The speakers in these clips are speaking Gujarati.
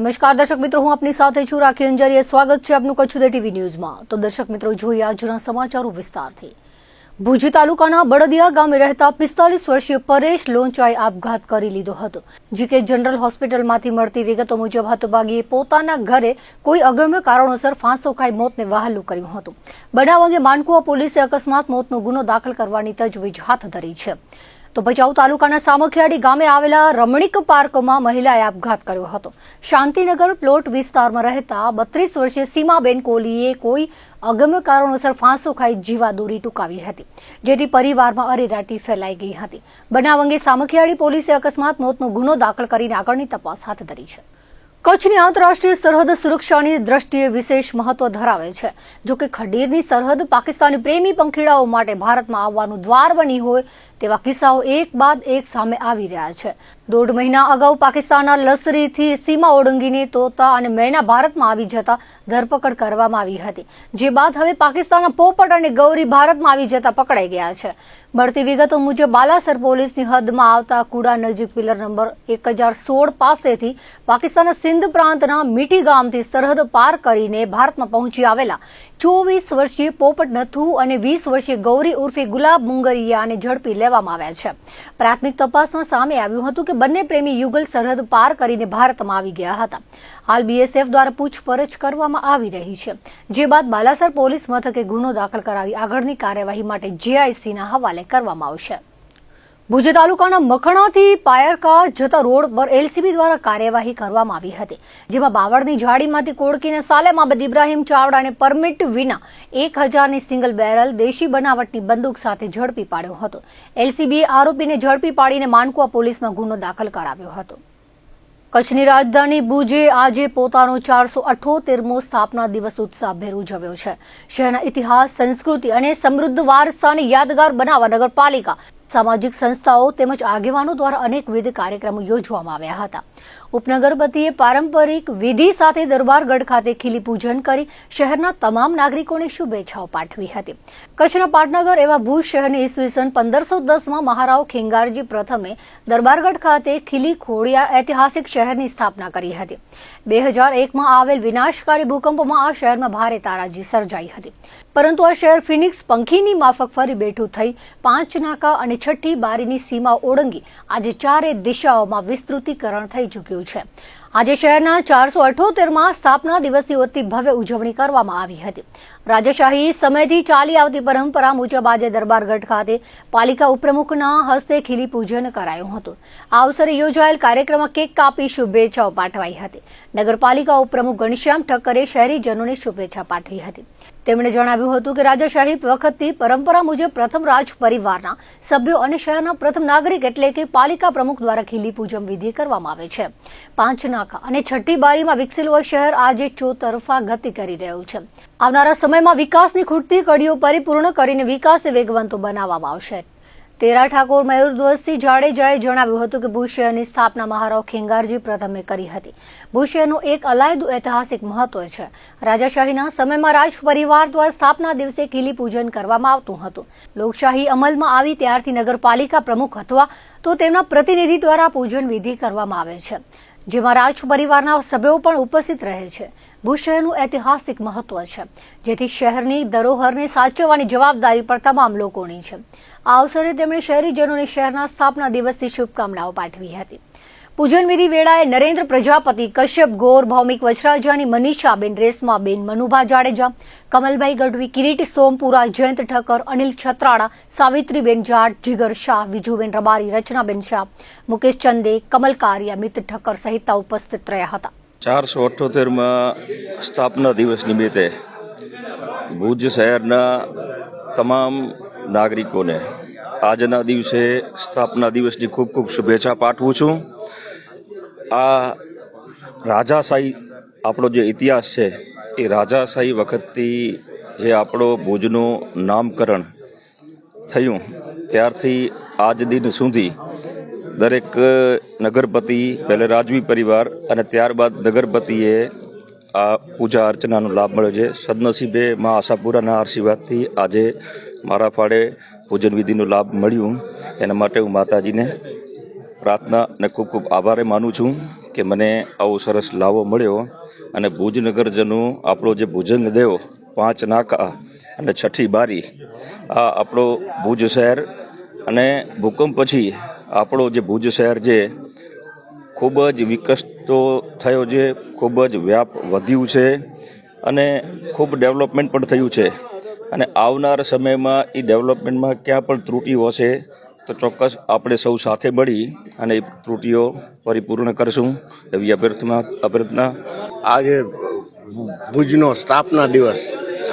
નમસ્કાર દર્શક મિત્રો, હું આપની સાથે છું રાખી અંજારીએ। સ્વાગત છે આપનું કચ્છ ઉદય ટીવી ન્યૂઝમાં। તો દર્શક મિત્રો, જોઈએ આજના સમાચારો વિસ્તારથી। ભુજ તાલુકાના બળદિયા ગામે રહેતા 45 વર્ષીય પરેશ લોંચાએ આપઘાત કરી લીધો હતો। જીકે જનરલ હોસ્પિટલમાંથી મળતી વિગતો મુજબ હતભાગીએ પોતાના ઘરે કોઈ અગમ્ય કારણોસર ફાંસો ખાઈ મોતને વહાલું કર્યું હતું। બનાવ અંગે માનકુવા પોલીસે અકસ્માત મોતનો ગુનો દાખલ કરવાની તજવીજ હાથ ધરી છે। તો ભચાઉ તાલુકાના સામખિયાળી ગામે આવેલા રમણીક પાર્કમાં મહિલાએ આપઘાત કર્યો હતો। શાંતિનગર પ્લોટ વિસ્તારમાં રહેતા 32 વર્ષીય સીમાબેન કોહલીએ કોઈ અગમ્ય કારણોસર ફાંસો ખાઈ જીવાદોરી ટૂંકાવી હતી, જેથી પરિવારમાં અરેરાટી ફેલાઈ ગઈ હતી। બનાવ અંગે સામખિયાળી પોલીસે અકસ્માત મોતનો ગુનો દાખલ કરીને આગળની તપાસ હાથ ધરી છે। કચ્છની આંતરરાષ્ટ્રીય સરહદ સુરક્ષાની દ્રષ્ટિએ વિશેષ મહત્વ ધરાવે છે। જોકે ખડીરની સરહદ પાકિસ્તાની પ્રેમી પંખીડાઓ માટે ભારતમાં આવવાનું દ્વાર બની હોય તેવા કિસ્સાઓ એક બાદ એક સામે આવી રહ્યા છે। 1.5 મહિના અગાઉ પાકિસ્તાનના લશ્કરીથી સીમા ઓળંગીને તોતા અને મેના ભારતમાં આવી જતા ધરપકડ કરવામાં આવી હતી, જે બાદ હવે પાકિસ્તાનના પોપટ અને ગૌરી ભારતમાં આવી જતા પકડાઈ ગયા છે। મળતી વિગતો મુજબ બાલાસર પોલીસની હદમાં આવતા કુડા નજીક પિલર નંબર 1016 પાસેથી પાકિસ્તાનના સિંધ પ્રાંતના મીઠી ગામથી સરહદ પાર કરીને ભારતમાં પહોંચી આવેલા 24 વર્ષીય પોપટ નથુ અને 20 વર્ષીય ગૌરી ઉર્ફે ગુલાબ મુંગરિયાને ઝડપી લેવામાં આવ્યા છે। પ્રાથમિક તપાસમાં સામે આવ્યું હતું કે બંને પ્રેમી યુગલ સરહદ પાર કરીને ભારતમાં આવી ગયા હતા। હાલ બીએસએફ દ્વારા પૂછપરછ કરવામાં આવી રહી છે, જે બાદ બાલાસર પોલીસ મથકે ગુનો દાખલ કરાવી આગળની કાર્યવાહી માટે જીઆઈસીના હવાલે કરવામાં આવશે। ભુજ તાલુકાના મખણાથી પાયરકા જતા રોડ પર એલસીબી દ્વારા કાર્યવાહી કરવામાં આવી હતી, જેમાં બાવળની ઝાડીમાંથી કોળકીને સાલેમાબદ ઇબ્રાહીમ ચાવડાને પરમિટ વિના 1000ની સિંગલ બેરલ દેશી બનાવટની બંદૂક સાથે ઝડપી પાડ્યો હતો। એલસીબીએ આરોપીને ઝડપી પાડીને માનકુવા પોલીસમાં ગુનો દાખલ કરાવ્યો હતો। કચ્છની રાજધાની ભુજે આજે પોતાનો 478મો સ્થાપના દિવસ ઉત્સાહભેર ઉજવ્યો છે। શહેરના ઇતિહાસ, સંસ્કૃતિ અને સમૃદ્ધ વારસાને યાદગાર બનાવવા નગરપાલિકા, સામાજિક સંસ્થાઓ તેમજ આગેવાનો દ્વારા અનેકવિધ કાર્યક્રમો યોજવામાં આવ્યા હતા। ઉપનગરપતિએ પારંપરિક વિધિ સાથે દરબારગઢ ખાતે ખીલી પૂજન કરી શહેરના તમામ નાગરિકોને શુભેચ્છાઓ પાઠવી હતી। કચ્છના પાટનગર એવા ભુજ શહેરની ઈસવીસન 1510માં મહારાવ ખેંગારજી પ્રથમે દરબારગઢ ખાતે ખીલી ખોડિયા ઐતિહાસિક શહેરની સ્થાપના કરી હતી। 2001માં આવેલ વિનાશકારી ભૂકંપમાં આ શહેરમાં ભારે તારાજી સર્જાઈ હતી, પરંતુ આ શહેર ફિનિક્સ પંખીની માફક ફરી બેઠું થઈ 5 નાકા અને 6ઠી બારીની સીમા ઓળંગી આજે 4 દિશાઓમાં વિસ્તૃતીકરણ થઈ ચૂક્યું છે। આજે શહેરના 478માં સ્થાપના દિવસની અતિ ભવ્ય ઉજવણી કરવામાં આવી હતી। રાજાશાહી સમયથી ચાલી આવતી પરંપરા મુજબ આજે દરબારગઢ ખાતે પાલિકા ઉપપ્રમુખના હસ્તે ખીલી પૂજન કરાયું હતું। આ અવસરે યોજાયેલ કાર્યક્રમમાં કેક કાપી શુભેચ્છાઓ પાઠવાઈ હતી। નગરપાલિકા ઉપપ્રમુખ ઘનશ્યામ ઠક્કરે શહેરીજનોને શુભેચ્છા પાઠવી હતી। તેમણે જણાવ્યું હતું કે રાજાશાહી વખતથી પરંપરા મુજબ પ્રથમ રાજ પરિવારના સભ્યો અને શહેરના પ્રથમ નાગરિક એટલે કે પાલિકા પ્રમુખ દ્વારા ખીલી પૂજન વિધિ કરવામાં આવે છે। 5 નાકા અને 6ઠી બારીમાં વિકસેલું આ શહેર આજે ચોતરફા ગતિ કરી રહ્યું છે। આવનારા સમયમાં વિકાસની ખૂટતી કડીઓ પરિપૂર્ણ કરીને વિકાસને વેગવંતો બનાવવામાં આવશે। તેરા ઠાકોર મયુરધ્વજસિંહ જાડેજાએ જણાવ્યું હતું કે ભુજ શહેરની સ્થાપના મહારાવ ખેંગારજી પ્રથમે કરી હતી। ભુજ શહેરનું એક અલાયદું ઐતિહાસિક મહત્વ છે। રાજાશાહીના સમયમાં રાજ પરિવાર દ્વારા સ્થાપના દિવસે ખીલી પૂજન કરવામાં આવતું હતું। લોકશાહી અમલમાં આવી ત્યારથી નગરપાલિકા પ્રમુખ અથવા તો તેમના પ્રતિનિધિ દ્વારા પૂજન વિધિ કરવામાં આવે છે, જેમાં રાજ પરિવારના સભ્યો પણ ઉપસ્થિત રહે છે। ભુજ શહેરનું ઐતિહાસિક મહત્વ છે, જેથી શહેરની ધરોહરને સાચવવાની જવાબદારી પર તમામ લોકોની છે। આ અવસરે તેમણે શહેરીજનોને શહેરના સ્થાપના દિવસની શુભકામનાઓ પાઠવી હતી। પૂજન વિધિ વેળાએ નરેન્દ્ર પ્રજાપતિ, કશ્યપ ગોર, ભૌમિક વચરાજાની મનીષાબેન, રેશમાબેન, મનુભા જાડેજા, કમલભાઈ ગઢવી, કિરીટ સોમપુરા, જયંત ઠક્કર, અનિલ છત્રાડા, સાવિત્રીબેન જાટ, જીગર શાહ, વિજુબેન રબારી, રચનાબેન શાહ, મુકેશ ચંદે, કમલ કારિયા, મિત ઠક્કર સહિતના ઉપસ્થિત રહ્યા હતા। 478માં સ્થાપના દિવસ નિમિત્તે ભુજ શહેરના તમામ નાગરિકોને આજના દિવસે સ્થાપના દિવસની ખૂબ ખૂબ શુભેચ્છા પાઠવું છું। આ રાજાશાહી આપણો જે ઇતિહાસ છે એ રાજાશાહી વખતથી જે આપણો ભુજનું નામકરણ થયું ત્યારથી આજ દિન સુધી દરેક નગરપતિ, પહેલે રાજવી પરિવાર અને ત્યારબાદ નગરપતિએ આ પૂજા અર્ચનાનો લાભ મળ્યો છે। સદનસીબે મા આશાપુરાના આશીર્વાદથી આજે મારા ફાળે પૂજન વિધિનો લાભ મળ્યું, એના માટે હું માતાજીને પ્રાર્થના અને ખૂબ ખૂબ આભાર માનું છું। કે મને આવો સરસ લાવો મળ્યો અને ભુજ નગરજનો આપણો જે ભુજંગ દેવ 5 નાકા અને 6ઠી બારી આ આપણો ભુજ શહેર અને ભૂકંપ પછી આપણો જે ભુજ શહેર છે ખૂબ જ વિકસતો થયો છે, ખૂબ જ વ્યાપ વધ્યું છે અને ખૂબ ડેવલપમેન્ટ પણ થયું છે અને આવનાર સમયમાં એ ડેવલપમેન્ટમાં ક્યાં પણ ત્રુટીઓ હશે તો ચોક્કસ આપણે સૌ સાથે મળી અને એ ત્રુટીઓ પરિપૂર્ણ કરશું એવી અભ્યર્થના. આજે ભુજનો સ્થાપના દિવસ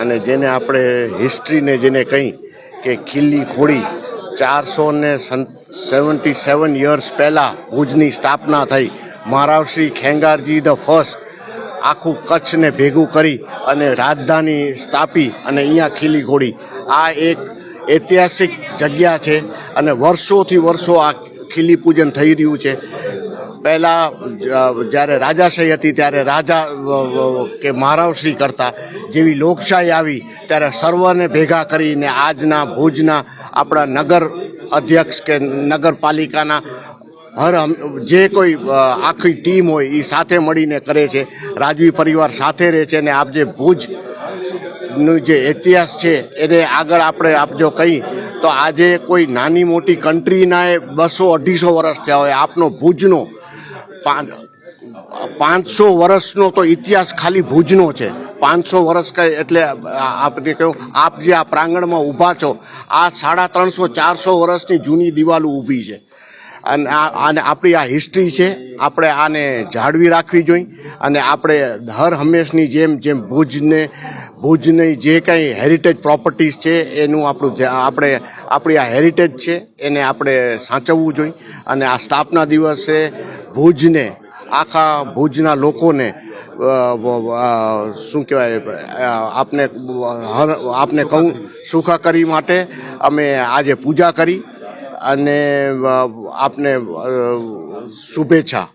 અને જેને આપણે હિસ્ટ્રીને જેને કહી કે ખીલી ખોડી 477 યર્સ પહેલા ભુજની સ્થાપના થઈ. મહારાવશ્રી ખેંગારજી ધ ફર્સ્ટ આખું કચ્છને ભેગું કરી અને રાજધાની સ્થાપી અને અહીંયા ખીલી ખોડી. આ એક ઐતિહાસિક જગ્યા છે અને વર્ષોથી વર્ષો આ ખીલી પૂજન થઈ રહ્યું છે. પહેલા જ્યારે રાજાશાહી હતી ત્યારે રાજા કે મહારાવશ્રી કરતા, જેવી લોકશાહી આવી ત્યારે સર્વને ભેગા કરીને આજના ભુજના આપણા નગર અધ્યક્ષ કે નગરપાલિકાના જે કોઈ આખી ટીમ હોય એ સાથે મળીને કરે છે. રાજવી પરિવાર સાથે રહે છે અને આપ જે ભુજનું જે ઇતિહાસ છે એને આગળ આપણે આપ જો કહી તો આજે કોઈ નાની મોટી કન્ટ્રીના 200-250 વર્ષ થયા હોય, આપનો ભુજનો 500 વર્ષનો તો ઇતિહાસ ખાલી ભુજનો છે. 500 વર્ષ કહે એટલે આપણે કહ્યું આપ જે આ પ્રાંગણમાં ઊભા છો આ 350-400 વર્ષની જૂની દિવાલો ઊભી છે અને આપણી આ હિસ્ટ્રી છે. આપણે આને જાળવી રાખવી જોઈએ અને આપણે હર હંમેશની જેમ ભુજની જે કંઈ હેરિટેજ પ્રોપર્ટીઝ છે એનું આપણી આ હેરિટેજ છે એને આપણે સાચવવું જોઈએ અને આ સ્થાપના દિવસે ભુજને આખા ભુજના લોકોને શું કહેવાય આપને કહું સુખાકારી માટે અમે આજે પૂજા કરી અને આપને શુભેચ્છા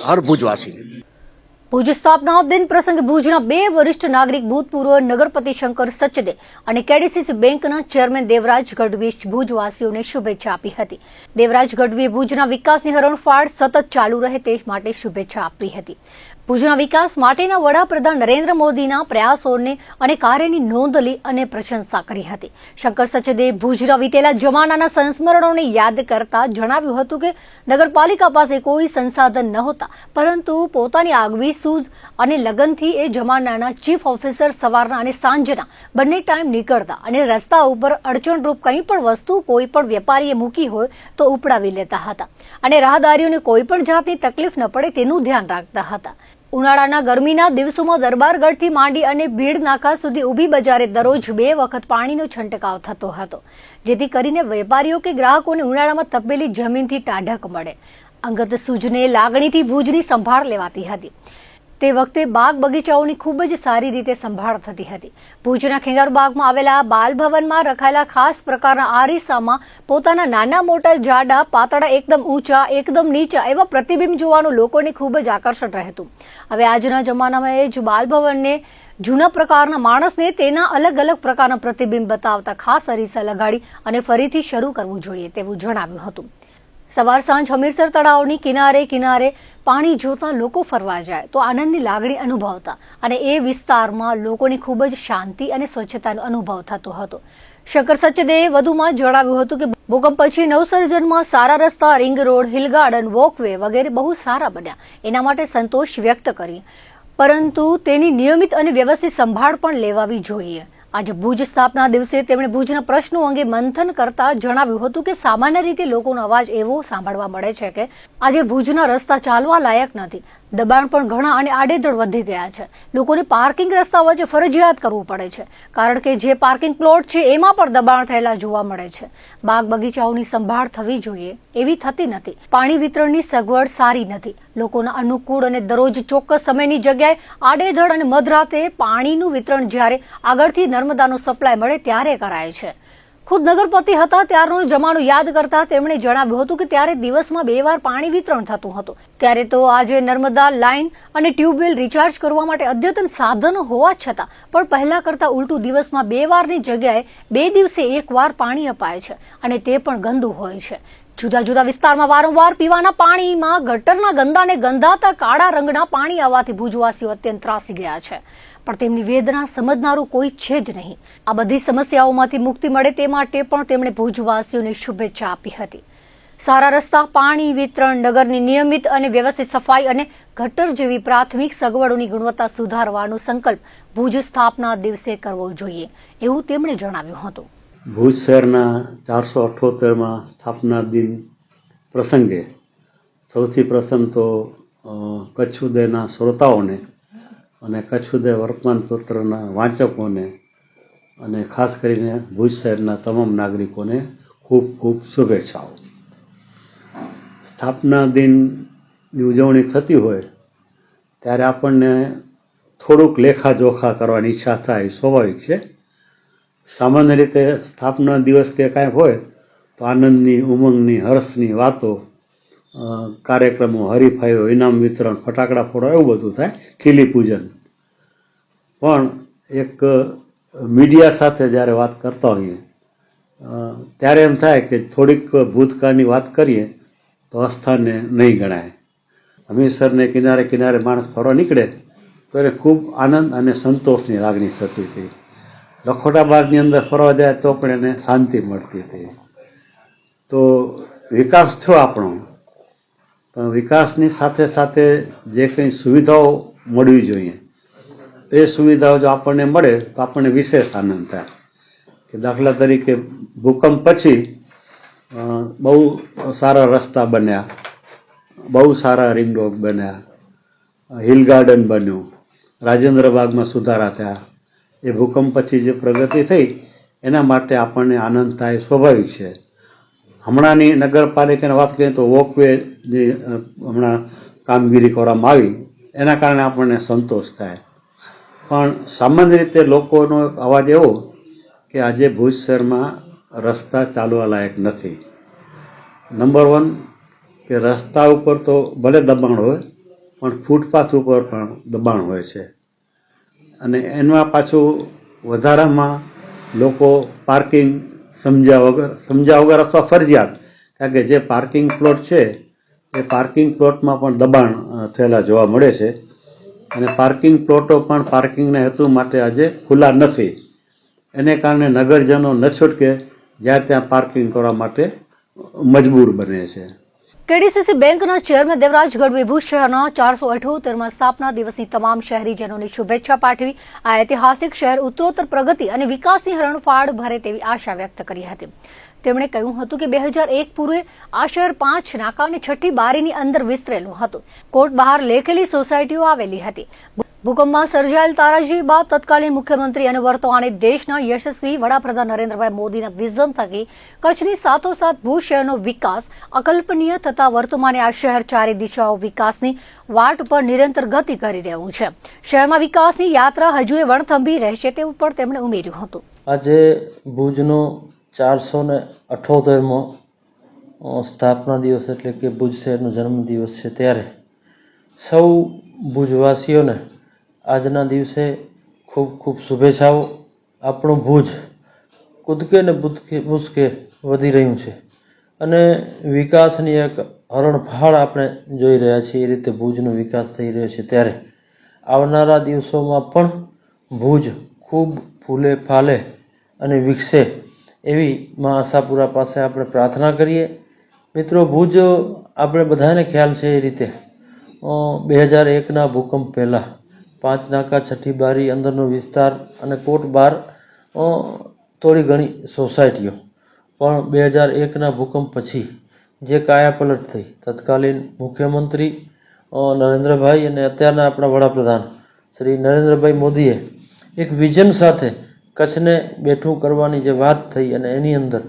હર ભુજવાસી. ભુજ સ્થાપના દિન પ્રસંગે ભુજના 2 વરિષ્ઠ નાગરિક ભૂતપૂર્વ નગરપતિ શંકર સચદે અને કેડીસીસી બેંકના ચેરમેન દેવરાજ ગઢવીએ ભુજવાસીઓને શુભેચ્છા આપી હતી. દેવરાજ ગઢવીએ ભુજના વિકાસની હરણફાળ સતત ચાલુ રહે તે માટે શુભેચ્છા આપી હતી. ભુજના વિકાસ માટેના વડાપ્રધાન નરેન્દ્ર મોદીના પ્રયાસોને અને કાર્યની નોંધ લી અને પ્રશંસા કરી હતી. શંકર સચદે ભુજના વીતેલા જમાનાના સંસ્મરણોને યાદ કરતા જણાવ્યું હતું કે નગરપાલિકા પાસે કોઈ સંસાધન નહોતા, પરંતુ પોતાની આગવી સૂઝ અને લગનથી એ જમાનાના ચીફ ઓફિસર સવારના અને સાંજના બંને ટાઈમ નીકળતા અને રસ્તા ઉપર અડચણરૂપ કંઈ પણ વસ્તુ કોઈ પણ વેપારીએ મૂકી હોય તો ઉપડાવી લેતા હતા અને રાહદારીઓને કોઈ પણ જાતની તકલીફ ન પડે તેનું ધ્યાન રાખતા હતા. ઉનાળાના ગરમીના દિવસોમાં દરબારગઢથી માંડી અને ભીડ નાકા સુધી ઊભી બજારે દરરોજ 2 વખત પાણીનો છંટકાવ થતો હતો, જેથી કરીને વેપારીઓ કે ગ્રાહકોને ઉનાળામાં તપેલી જમીનથી ટાઢક મળે. અંગત સૂઝને લાગણીથી ભુજની સંભાળ લેવાતી હતી. તે વખતે બાગ બગીચાઓની ખૂબ જ સારી રીતે સંભાળ થતી હતી. ભુજના ખેંગારબાગમાં આવેલા બાલભવનમાં રખાયેલા ખાસ પ્રકારના આરીસામાં પોતાના નાના મોટા જાડા પાતળા એકદમ ઊંચા એકદમ નીચા એવા પ્રતિબિંબ જોવાનું લોકોને ખૂબ જ આકર્ષણ રહેતું. હવે આજના જમાનામાં એ જ બાલભવનને જૂના પ્રકારના માણસને તેના અલગ અલગ પ્રકારના પ્રતિબિંબ બતાવતા ખાસ અરીસા લગાડી અને ફરીથી શરૂ કરવું જોઈએ તેવું જણાવ્યું હતું. સવાર સાંજ હમીરસર તળાવની કિનારે પાણી જોતા લોકો ફરવા જાય તો આનંદની લાગણી અનુભવતા અને એ વિસ્તારમાં લોકોની ખૂબ જ શાંતિ અને સ્વચ્છતાનો અનુભવ થતો હતો. શંકર સચદેએ વધુમાં જણાવ્યું હતું કે ભૂકંપ પછી નવસર્જનમાં સારા રસ્તા, ring road, hill garden, walkway વગેરે બહુ સારા બન્યા. એના માટે સંતોષ વ્યક્ત કરી, પરંતુ તેની નિયમિત અને વ્યવસ્થિત સંભાળ પણ લેવાવી જોઈએ. આજે ભુજ સ્થાપના દિવસે તેમણે ભુજના પ્રશ્નો અંગે મંથન કરતા જણાવ્યું હતું કે સામાન્ય રીતે લોકોનો અવાજ એવો સાંભળવા મળે છે કે આજે ભુજના રસ્તા ચાલવા લાયક નથી, દબાણ પણ ઘણા અને આડેધડ વધી ગયા છે. લોકોને પાર્કિંગ રસ્તા વચ્ચે ફરજિયાત કરવું પડે છે, કારણ કે જે પાર્કિંગ પ્લોટ છે એમાં પણ દબાણ થયેલા જોવા મળે છે. બાગ બગીચાઓની સંભાળ થવી જોઈએ એવી થતી નથી. પાણી વિતરણની સગવડ સારી નથી. લોકોના અનુકૂળ અને દરરોજ ચોક્કસ સમયની જગ્યાએ આડેધડ અને મધરાતે પાણીનું વિતરણ જ્યારે આગળથી નર્મદાનો સપ્લાય મળે ત્યારે કરાય છે. ખુદ નગરપતિ હતા ત્યારનો જમાનો યાદ કરતા તેમણે જણાવ્યું હતું કે ત્યારે દિવસમાં 2 વાર પાણી વિતરણ થતું હતું. ત્યારે તો આજે નર્મદા લાઇન અને ટ્યુબવેલ રિચાર્જ કરવા માટે અદ્યતન સાધનો હોવા છતાં પણ પહેલા કરતા ઉલટું દિવસમાં 2 વારની જગ્યાએ 2 દિવસે 1 વાર પાણી અપાય છે અને તે પણ ગંદુ હોય છે. જુદા જુદા વિસ્તારમાં વારંવાર પીવાના પાણીમાં ગટરના ગંદા અને ગંધાતા કાળા રંગના પાણી આવવાથી ભુજવાસીઓ અત્યંત ત્રાસી ગયા છે, પણ તેમની વેદના સમજનારું કોઈ છે જ નહીં. આ બધી સમસ્યાઓમાંથી મુક્તિ મળે તે માટે પણ તેમણે ભુજવાસીઓને શુભેચ્છા આપી હતી. સારા રસ્તા, પાણી વિતરણ, નગરની નિયમિત અને વ્યવસ્થિત સફાઈ અને ગટર જેવી પ્રાથમિક સગવડોની ગુણવત્તા સુધારવાનો સંકલ્પ ભુજ સ્થાપના દિવસે કરવો જોઈએ, એવું તેમણે જણાવ્યું હતું. ભુજ શહેરના 478માં સ્થાપના દિન પ્રસંગે સૌથી પ્રથમ તો કચ્છ ઉદયના શ્રોતાઓને અને કચ્છ ઉદય વર્તમાનપત્રના વાંચકોને અને ખાસ કરીને ભુજ શહેરના તમામ નાગરિકોને ખૂબ ખૂબ શુભેચ્છાઓ. સ્થાપના દિનની ઉજવણી થતી હોય ત્યારે આપણને થોડુંક લેખાજોખા કરવાની ઈચ્છા થાય, સ્વાભાવિક છે. સામાન્ય રીતે સ્થાપના દિવસ કે કાંઈ હોય તો આનંદની, ઉમંગની, હર્ષની વાતો, કાર્યક્રમો, હરીફાઈઓ, ઇનામ વિતરણ, ફટાકડા ફોડવા, એવું બધું થાય, ખીલી પૂજન. પણ એક મીડિયા સાથે જ્યારે વાત કરતા હોઈએ ત્યારે એમ થાય કે થોડીક ભૂતકાળની વાત કરીએ તો અસ્થાને નહીં ગણાય. હમીરસરને કિનારે કિનારે માણસ ફરવા નીકળે તો એને ખૂબ આનંદ અને સંતોષની લાગણી થતી હતી. લખોટા બાગની અંદર ફરવા જાય તો પણ એને શાંતિ મળતી હતી. તો વિકાસ થયો આપણો, પણ વિકાસની સાથે સાથે જે કંઈ સુવિધાઓ મળવી જોઈએ એ સુવિધાઓ જો આપણને મળે તો આપણને વિશેષ આનંદ થાય. કે દાખલા તરીકે ભૂકંપ પછી બહુ સારા રસ્તા બન્યા, બહુ સારા રિંગ રોડ બન્યા, હિલ ગાર્ડન બન્યું, રાજેન્દ્ર બાગમાં સુધારા થયા. એ ભૂકંપ પછી જે પ્રગતિ થઈ એના માટે આપણને આનંદ થાય, સ્વાભાવિક છે. હમણાંની નગરપાલિકાની વાત કરીએ તો વોકવેની હમણાં કામગીરી કરવામાં આવી, એના કારણે આપણને સંતોષ થાય. પણ સામાન્ય રીતે લોકોનો અવાજ એવો કે આજે ભુજ શહેરમાં રસ્તા ચાલવા લાયક નથી. નંબર 1 કે રસ્તા ઉપર તો ભલે દબાણ હોય પણ ફૂટપાથ ઉપર પણ દબાણ હોય છે. અને એમાં પાછું વધારામાં લોકો પાર્કિંગ સમજ્યા વગર અથવા ફરજિયાત, કારણ કે જે પાર્કિંગ પ્લોટ છે એ પાર્કિંગ પ્લોટમાં પણ દબાણ થયેલા જોવા મળે છે. અને પાર્કિંગ પ્લોટો પણ પાર્કિંગના હેતુ માટે આજે ખુલ્લા નથી. એને કારણે નગરજનો ન છૂટકે જ્યાં ત્યાં પાર્કિંગ કરવા માટે મજબૂર બને છે. કેડીસીસી બેંકના ચેરમેન દેવરાજ ગઢવી ભુજ શહેરના 478માં સ્થાપના દિવસની તમામ શહેરીજનોને શુભેચ્છા પાઠવી આ ઐતિહાસિક શહેર ઉત્તરોત્તર પ્રગતિ અને વિકાસની હરણફાળ ભરે તેવી આશા વ્યક્ત કરી હતી. તેમણે કહ્યું હતું કે 2001 પૂર્વે આ શહેર 5 નાકા અને 6ઠી બારીની અંદર વિસ્તરેલું હતું. કોર્ટ બહાર લેખેલી સોસાયટીઓ આવેલી હતી. ભૂકંપમાં સર્જાયેલ તારાજી બાદ તત્કાલીન મુખ્યમંત્રી અને વર્તમાને દેશના યશસ્વી વડાપ્રધાન નરેન્દ્રભાઈ મોદીના વિઝન થકી કચ્છની સાથોસાથ ભુજ શહેરનો વિકાસ અકલ્પનીય થતા વર્તમાને આ શહેર ચારે દિશાઓ વિકાસની વાટ પર નિરંતર ગતિ કરી રહ્યું છે. શહેરમાં વિકાસની યાત્રા હજુએ વણથંભી રહેશે તેવું પણ તેમણે ઉમેર્યું હતું. આજે ભુજનો 478મો સ્થાપના દિવસ એટલે કે ભુજ શહેરનો જન્મદિવસ છે, ત્યારે સૌ ભુજવાસીઓને આજના દિવસે ખૂબ ખૂબ શુભેચ્છાઓ. આપણું ભુજ કૂદકે ને ભૂસકે વધી રહ્યું છે અને વિકાસની એક હરણફાળ આપણે જોઈ રહ્યા છીએ. એ રીતે ભુજનો વિકાસ થઈ રહ્યો છે, ત્યારે આવનારા દિવસોમાં પણ ભુજ ખૂબ ફૂલે ફાલે અને વિકસે એવી મા આશાપુરા પાસે આપણે પ્રાર્થના કરીએ. મિત્રો, ભુજ આપણે બધાને ખ્યાલ છે એ રીતે 2001ના ભૂકંપ પહેલાં 5 નાકા, 6ઠી બારી, અંદરનો વિસ્તાર અને કોર્ટ બહાર થોડી ઘણી સોસાયટીઓ. પણ 2001ના ભૂકંપ પછી જે કાયાપલટ થઈ, તત્કાલીન મુખ્યમંત્રી નરેન્દ્રભાઈ અને અત્યારના આપણા વડાપ્રધાન શ્રી નરેન્દ્રભાઈ મોદીએ એક વિઝન સાથે કચ્છને બેઠું કરવાની જે વાત થઈ અને એની અંદર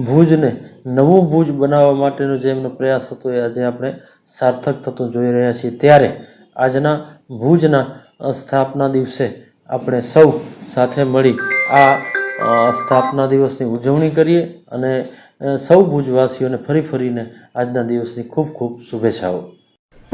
ભુજને નવું ભુજ બનાવવા માટેનો જે એમનો પ્રયાસ હતો એ આજે આપણે સાર્થક થતો જોઈ રહ્યા છીએ. ત્યારે આજના ભુજના સ્થાપના દિવસે આપણે સૌ સાથે મળી આ સ્થાપના દિવસની ઉજવણી કરીએ અને સૌ ભુજવાસીઓને ફરીને આજના દિવસની ખૂબ ખૂબ શુભેચ્છાઓ.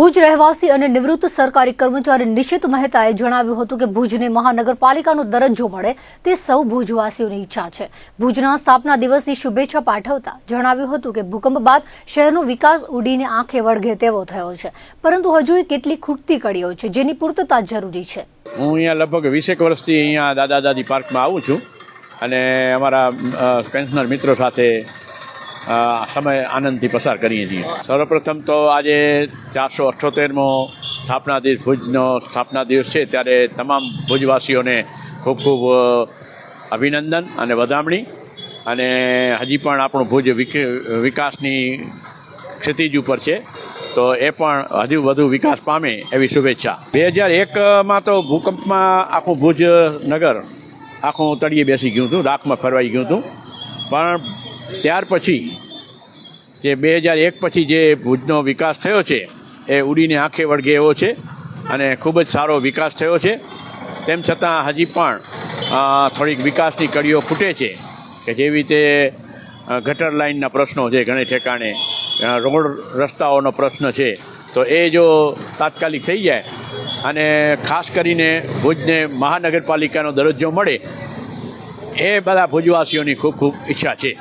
ભુજ રહેવાસી અને નિવૃત્ત સરકારી કર્મચારી નિશિત મહેતાએ જણાવ્યું હતું કે ભુજને મહાનગરપાલિકાનો દરજ્જો મળે તે સૌ ભુજવાસીઓની ઈચ્છા છે. ભુજના સ્થાપના દિવસની શુભેચ્છા પાઠવતા જણાવ્યું હતું કે ભૂકંપ બાદ શહેરનો વિકાસ ઉડીને આંખે વળગે તેવો થયો છે, પરંતુ હજુ કેટલીક ખૂટતી કડીઓ છે જેની પૂર્તતા જરૂરી છે. હું અહીંયા લગભગ 20 વર્ષથી અહીંયા દાદા દાદી પાર્કમાં આવું છું અને અમારા પેન્શનર મિત્રો સાથે સમય આનંદથી પસાર કરીએ છીએ. સર્વપ્રથમ તો આજે 478મો સ્થાપના દિવસ, ભુજનો સ્થાપના દિવસ છે, ત્યારે તમામ ભુજવાસીઓને ખૂબ ખૂબ અભિનંદન અને વધામણી. અને હજી પણ આપણું ભુજ વિકાસની ક્ષિતિજ ઉપર છે, તો એ પણ હજુ વધુ વિકાસ પામે એવી શુભેચ્છા. 2001માં તો ભૂકંપમાં આખું ભુજ નગર આખું તળિયે બેસી ગયું હતું, રાખમાં ફરવાઈ ગયું હતું. પણ ત્યાર પછી જે 2001 પછી જે ભુજનો વિકાસ થયો છે એ ઉડીને આંખે વળગે એવો છે અને ખૂબ જ સારો વિકાસ થયો છે. તેમ છતાં હજી પણ થોડીક વિકાસની કડીઓ ખૂટે છે, કે જેવી રીતે ગટર લાઇનના પ્રશ્નો છે, ઘણે ઠેકાણે રોડ રસ્તાઓનો પ્રશ્ન છે, તો એ જો તાત્કાલિક થઈ જાય અને ખાસ કરીને ભુજને મહાનગરપાલિકાનો દરજ્જો મળે એ બધા ભુજવાસીઓની ખૂબ ખૂબ ઈચ્છા છે.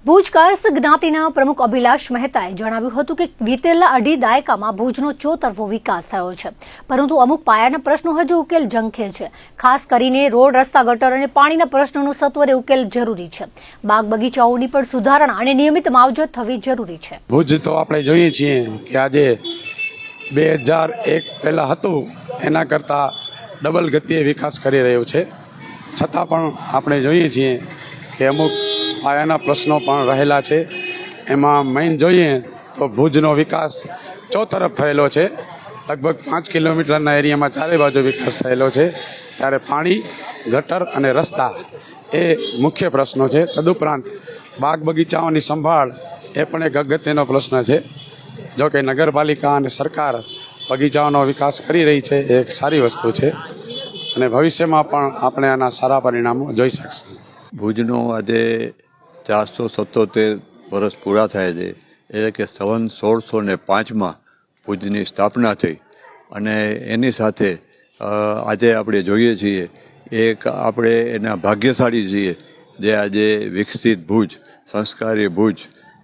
ભુજ કાયસ્થ જ્ઞાતિના પ્રમુખ અભિલાષ મહેતાએ જણાવ્યું હતું કે વીતેલા અઢી દાયકામાં ભુજનો ચોતરફો વિકાસ થયો છે, પરંતુ અમુક પાયાના પ્રશ્નો હજુ ઉકેલ ઝંખે છે. ખાસ કરીને રોડ, રસ્તા, ગટર અને પાણીના પ્રશ્નોનો સત્વરે ઉકેલ જરૂરી છે. બાગ બગીચાઓની પણ સુધારણા અને નિયમિત માવજત થવી જરૂરી છે. ભુજ તો આપણે જોઈએ છીએ કે આજે 2001 પહેલા હતું એના કરતાં ડબલ ગતિએ વિકાસ કરી રહ્યો છે. છતાં પણ આપણે જોઈએ છીએ કે અમુક પાયાના પ્રશ્નો પણ રહેલા છે. એમાં મેઇન જોઈએ તો ભુજનો વિકાસ ચોતરફ થયેલો છે. લગભગ 5 કિલોમીટરના એરિયામાં ચારે બાજુ વિકાસ થયેલો છે, ત્યારે પાણી, ગટર અને રસ્તા એ મુખ્ય પ્રશ્નો છે. તદુપરાંત બાગ બગીચાઓની સંભાળ એ પણ એક અગત્યનો પ્રશ્ન છે. જો કે નગરપાલિકા અને સરકાર બગીચાઓનો વિકાસ કરી રહી છે, એ એક સારી વસ્તુ છે અને ભવિષ્યમાં પણ આપણે આના સારા પરિણામો જોઈ શકશું. ભુજનો આજે 477 વર્ષ પૂરા થાય છે, એટલે કે સન 1605માં ભુજની સ્થાપના થઈ. અને એની સાથે આજે આપણે જોઈએ છીએ એક આપણે એના ભાગ્યશાળી છીએ જે આજે વિકસિત ભુજ, સંસ્કારી ભુજ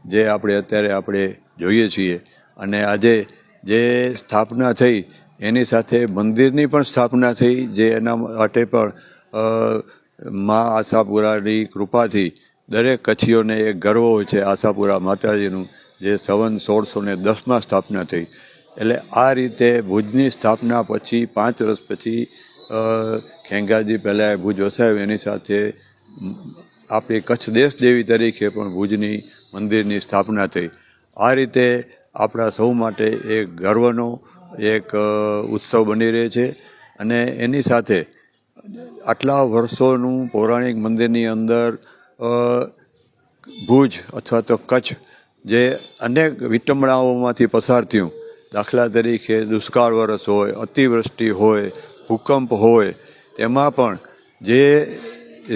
જે અત્યારે જોઈએ છીએ. અને આજે જે સ્થાપના થઈ એની સાથે મંદિરની પણ સ્થાપના થઈ, જે એના માટે પણ મા આશાપુરાની કૃપાથી દરેક કચ્છીઓને એક ગર્વ હોય છે આશાપુરા માતાજીનું, જે સન 1610માં સ્થાપના થઈ. એટલે આ રીતે ભુજની સ્થાપના પછી 5 વર્ષ પછી ખેંગારજી પહેલાં ભુજ વસાવ્યું, એની સાથે આપણી કચ્છ દેશ દેવી તરીકે પણ ભુજની મંદિરની સ્થાપના થઈ. આ રીતે આપણા સૌ માટે એક ગર્વનો એક ઉત્સવ બની રહે છે. અને એની સાથે આટલા વર્ષોનું પૌરાણિક મંદિરની અંદર ભુજ અથવા તો કચ્છ જે અનેક વિટંબણાઓમાંથી પસાર થયું, દાખલા તરીકે દુષ્કાળ વરસ હોય, અતિવૃષ્ટિ હોય, ભૂકંપ હોય, તેમાં પણ જે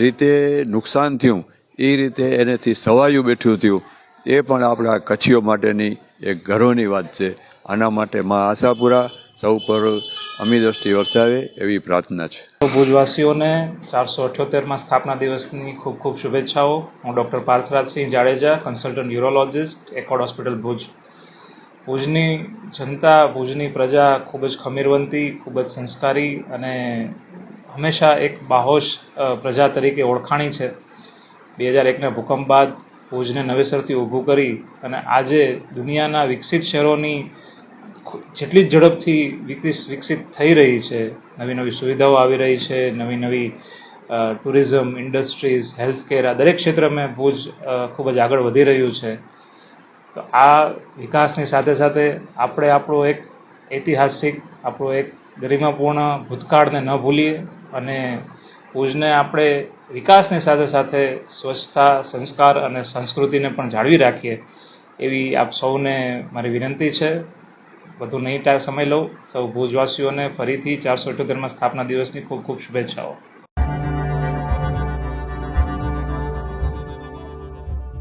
રીતે નુકસાન થયું એ રીતે એનાથી સવાયું બેઠું થયું, એ પણ આપણા કચ્છીઓ માટેની એક ગર્વની વાત છે. આના માટે મા આશાપુરા સૌ પર અમી દ્રષ્ટિ વરસાવે એવી પ્રાર્થના છે. ભુજવાસીઓને 478માં સ્થાપના દિવસની ખૂબ ખૂબ શુભેચ્છાઓ. હું doctor Parthrajsinh Jadeja, consultant urologist, Accord hospital Bhuj. ભુજની જનતા, ભુજની પ્રજા ખૂબ જ ખમીરવંતી, ખૂબ જ સંસ્કારી અને હંમેશા એક બાહોશ પ્રજા તરીકે ઓળખાણી છે. 2001ના ભૂકંપ બાદ ભુજને નવેસરથી ઊભું કરી અને આજે દુનિયાના વિકસિત શહેરોની જેટલી જ ઝડપથી વિકસિત થઈ રહી છે, નવી નવી સુવિધાઓ આવી રહી છે, નવી નવી ટુરિઝમ, ઇન્ડસ્ટ્રીઝ, હેલ્થકેર, આ દરેક ક્ષેત્રમાં ભુજ ખૂબ જ આગળ વધી રહ્યું છે. તો આ વિકાસની સાથે સાથે આપણે આપણો એક ઐતિહાસિક, આપણો એક ગરિમાપૂર્ણ ભૂતકાળને ન ભૂલીએ અને ભુજને આપણે વિકાસની સાથે સાથે સ્વચ્છતા, સંસ્કાર અને સંસ્કૃતિને પણ જાળવી રાખીએ એવી આપ સૌને મારી વિનંતી છે. વધુ નહીં સમય લઉં, સૌ ભુજવાસીઓને ફરીથી 478માં સ્થાપના દિવસની ખૂબ ખૂબ શુભેચ્છાઓ.